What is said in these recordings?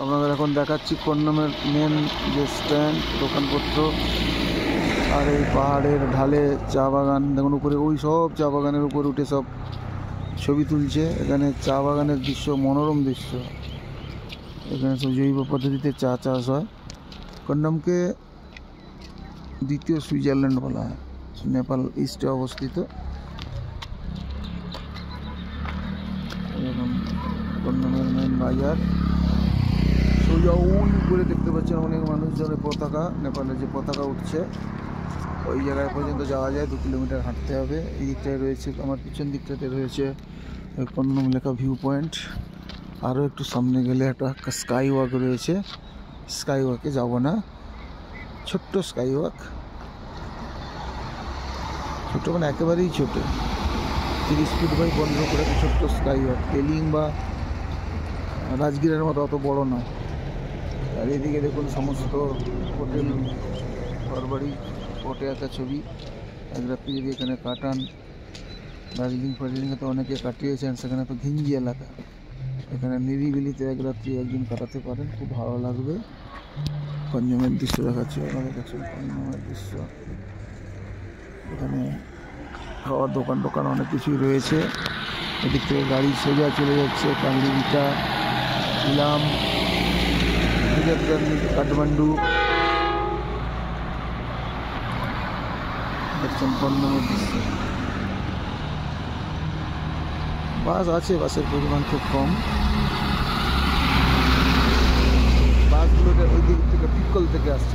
আপনাদের এখন দেখাচ্ছি কন্নমের মেন যে স্ট্যান্ড, দোকানপত্র, আর এই পাহাড়ের ঢালে চা বাগান। দেখুন উপরে ওই সব চা বাগানের উপর উঠে সব ছবি তুলছে। এখানে চা বাগানের দৃশ্য, মনোরম দৃশ্য। এখানে সব জৈব পদ্ধতিতে চা চাষ হয়। কন্নমকে দ্বিতীয় সুইজারল্যান্ড বলা হয়। নেপাল ইস্টে অবস্থিত। এরকম কন্নমের মেন বাজার। সোজা ওই উপরে দেখতে পাচ্ছেন অনেক মানুষজনের পতাকা, নেপালের যে পতাকা উঠছে ওই জায়গায় পর্যন্ত যাওয়া যায়। 2 কিলোমিটার হাঁটতে হবে। এই দিকটায় রয়েছে, আমার পিছন দিকটাতে রয়েছে কন্নম লেখা ভিউ পয়েন্ট। আরও একটু সামনে গেলে একটা স্কাই ওয়াক রয়েছে। স্কাই ওয়াকে যাব না, ছোট্ট স্কাই ওয়াক, ছোটো মানে একেবারেই ছোটো, 30 ফিট বাই 15 করে ছোট্ট স্কাই ওয়াক। পেলিং বা রাজগীরের মতো অত বড় নয়। আর এদিকে দেখুন সমস্ত হোটেল, ঘরবাড়ি, ফটো আঁকা ছবি। এক রাত্রি যদি এখানে কাটান, দার্জিলিংয়ে তো অনেকে কাটিয়েছেন, সেখানে তো ঘিঞ্জি এলাকা। এখানে নিরিবিলিতে এক রাত্রি একদিন কাটাতে পারেন, খুব ভালো লাগবে। কন্নমের দৃশ্য দেখাচ্ছি আপনাদের কাছে। কন্নমের দৃশ্য, এখানে খাওয়ার দোকান অনেক কিছুই রয়েছে। এদিক থেকে গাড়ি সোজা চলে যাচ্ছে কাংড়িটা, ইলাম, কাঠমান্ডু। দেখছেন কন্নমের দৃশ্য। বাস আছে, বাসের পরিমাণ খুব কম। বাসগুলোতে ওই দিক থেকে পিক্কল থেকে আসছে।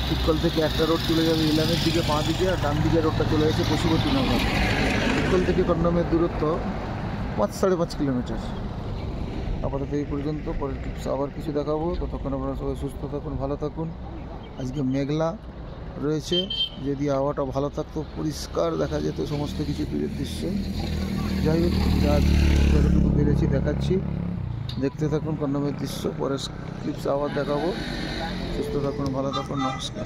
পিক্কল থেকে একটা রোড চলে যাবে ইলামের দিকে বাঁ দিকে, আর ডান দিকে রোডটা চলে গেছে পশুপতিনগর। পিক্কল থেকে কন্নমের দূরত্ব 5-5.5 কিলোমিটার। আপাতত এই পর্যন্ত। পরের টিপস আবার কিছু দেখাবো। ততক্ষণ আপনারা সবাই সুস্থ থাকুন, ভালো থাকুন। আজকে মেঘলা রয়েছে, যদি আবহাওয়াটা ভালো থাকতো পরিষ্কার দেখা যেত সমস্ত কিছু দূরের দৃশ্য। যাই হোক, যা যতটুকু পেরেছি দেখাচ্ছি, দেখতে থাকুন কন্নমের দৃশ্য। পরের ক্লিপস আবার দেখাবো। সুস্থ থাকুন, ভালো থাকুন, নমস্কার।